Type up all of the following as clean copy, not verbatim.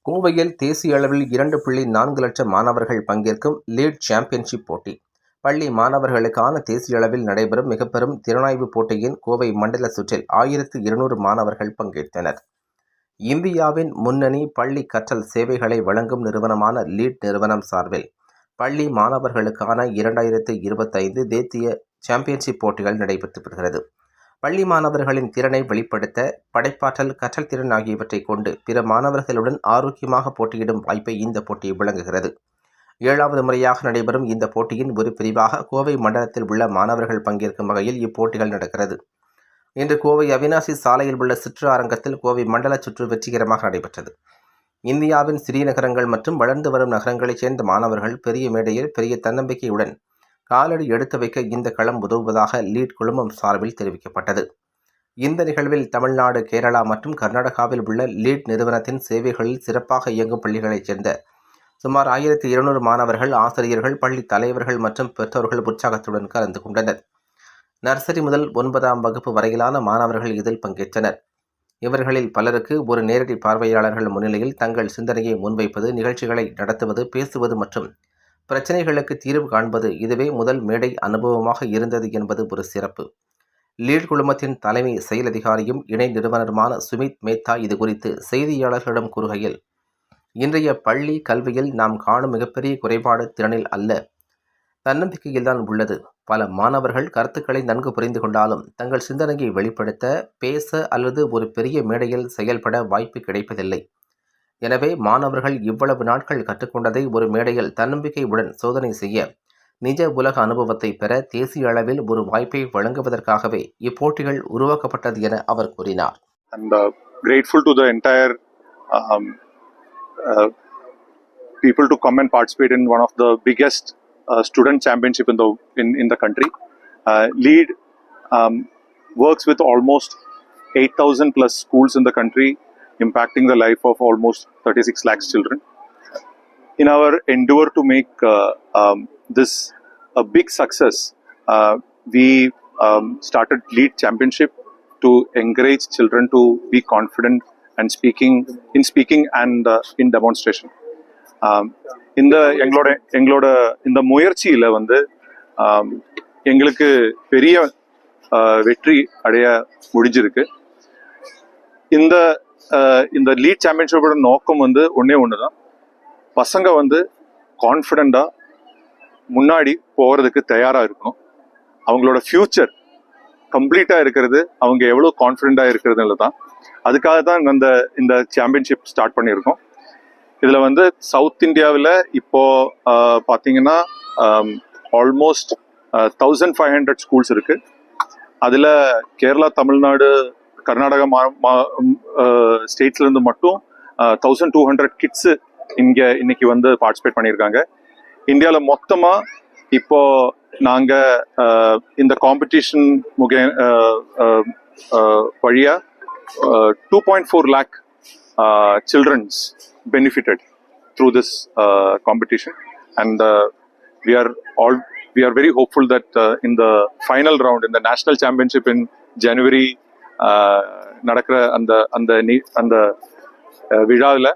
கோவையில் தேசிய அளவில் 2.4 லட்சம் மாணவர்கள் பங்கேற்கும் லீட் சாம்பியன்ஷிப் போட்டி. பள்ளி மாணவர்களுக்கான தேசிய அளவில் நடைபெறும் மிகப்பெரும் திறனாய்வு போட்டியின் கோவை மண்டல சுற்றில் 1200 மாணவர்கள் பங்கேற்றனர். இந்தியாவின் முன்னணி பள்ளி கற்றல் சேவைகளை வழங்கும் நிறுவனமான லீட் நிறுவனம் சார்பில் பள்ளி மாணவர்களுக்கான 2025 தேசிய சாம்பியன்ஷிப் போட்டிகள் நடைபெற்று வருகிறது. பள்ளி மாணவர்களின் திறனை வெளிப்படுத்த, படைப்பாற்றல், கற்றல் திறன் ஆகியவற்றை கொண்டு பிற மாணவர்களுடன் ஆரோக்கியமாக போட்டியிடும் வாய்ப்பை இந்த போட்டி வழங்குகிறது. 7வது முறையாக நடைபெறும் இந்த போட்டியின் ஒரு பிரிவாக கோவை மண்டலத்தில் உள்ள மாணவர்கள் பங்கேற்கும் வகையில் இப்போட்டிகள் நடக்கிறது. இன்று கோவை அவினாசி சாலையில் உள்ள சுற்று அரங்கத்தில் கோவை மண்டல சுற்று வெற்றிகரமாக நடைபெற்றது. இந்தியாவின் சிறிய நகரங்கள் மற்றும் வளர்ந்து வரும் நகரங்களைச் சேர்ந்த மாணவர்கள் பெரிய மேடையில் பெரிய தன்னம்பிக்கையுடன் காலடி எடுத்து வைக்க இந்த களம் உதவுவதாக லீட் குழுமம் சார்பில் தெரிவிக்கப்பட்டது. இந்த நிகழ்வில் தமிழ்நாடு, கேரளா மற்றும் கர்நாடகாவில் உள்ள லீட் நிறுவனத்தின் சேவைகளில் சிறப்பாக இயங்கும் பள்ளிகளைச் சேர்ந்த சுமார் 1200 மாணவர்கள், ஆசிரியர்கள், பள்ளி தலைவர்கள் மற்றும் பெற்றோர்கள் உற்சாகத்துடன் கலந்து கொண்டனர். நர்சரி முதல் 9ஆம் வகுப்பு வரையிலான மாணவர்கள் இதில் பங்கேற்றனர். இவர்களில் பலருக்கு ஒரு நேரடி பார்வையாளர்கள் முன்னிலையில் தங்கள் சிந்தனையை முன்வைப்பது, நிகழ்ச்சிகளை நடத்துவது, பேசுவது மற்றும் பிரச்சனைகளுக்கு தீர்வு காண்பது இதுவே முதல் மேடை அனுபவமாக இருந்தது என்பது ஒரு சிறப்பு. லீட் குழுமத்தின் தலைமை செயல் அதிகாரியும் இணை நிறுவனருமான சுமித் மேத்தா இது குறித்து செய்தியாளர்களிடம் கூறுகையில், இன்றைய பள்ளி கல்வியில் நாம் காணும் மிகப்பெரிய குறைபாடு திறனில் அல்ல, தன்னம்பிக்கையில்தான் உள்ளது. பல மாணவர்கள் கருத்துக்களை நன்கு புரிந்து கொண்டாலும் தங்கள் சிந்தனையை வெளிப்படுத்த, பேச அல்லது ஒரு பெரிய மேடையில் செயல்பட வாய்ப்பு கிடைப்பதில்லை. எனவே மாணவர்கள் இவ்வளவு நாட்கள் கற்றுக்கொண்டதை ஒரு மேடையில் தன்னம்பிக்கையுடன் சோதனை செய்ய, நிஜ உலக அனுபவத்தை பெற தேசிய அளவில் ஒரு வாய்ப்பை வழங்குவதற்காகவே இப்போட்டிகள் உருவாக்கப்பட்டது என அவர் கூறினார். And grateful to the entire people to come and participate in one of the biggest student championship in the country. Lead works with almost 8,000 plus schools in the country, impacting the life of almost 36 lakhs children. In our endeavor to make this a big success, we started Lead Championship to encourage children to be confident and speaking and in demonstration. இந்த எங்களோட இந்த முயற்சியில் எங்களுக்கு பெரிய வெற்றி அடைய முடிஞ்சிருக்கு. இந்த லீட் சாம்பியன்ஷிப்போட நோக்கம் ஒன்னே ஒண்ணுதான், பசங்க கான்ஃபிடென்ட்டா முன்னாடி போகிறதுக்கு தயாரா இருக்கணும். அவங்களோட ஃபியூச்சர் கம்ப்ளீட்டா இருக்கிறது அவங்க எவ்வளவு கான்ஃபிடென்ட்டா இருக்கிறதுல தான். அதுக்காக தான் இந்த சாம்பியன்ஷிப் ஸ்டார்ட் பண்ணியிருக்கோம். இதுல சவுத் இந்தியாவில் இப்போ பார்த்தீங்கன்னா ஆல்மோஸ்ட் 1500 ஸ்கூல்ஸ் இருக்கு. அதுல கேரளா, தமிழ்நாடு, கர்நாடகா ஸ்டேட்ஸ்ல இருந்து மட்டும் 1200 கிட்ஸ் இன்னைக்கு பார்ட்டிசிபேட் பண்ணியிருக்காங்க. இந்தியாவில் மொத்தமா இப்போ நாங்க இந்த காம்படிஷன் வழியா 2.4 lakh children's benefited through this competition, and we are very hopeful that in the final round, in the national championship in January, நடக்கிற அந்த விழாவில்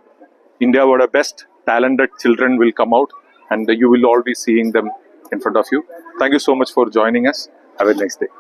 இந்தியாவோட best talented children will come out and you will all be seeing them in front of you. Thank you so much for joining us. Have a nice day.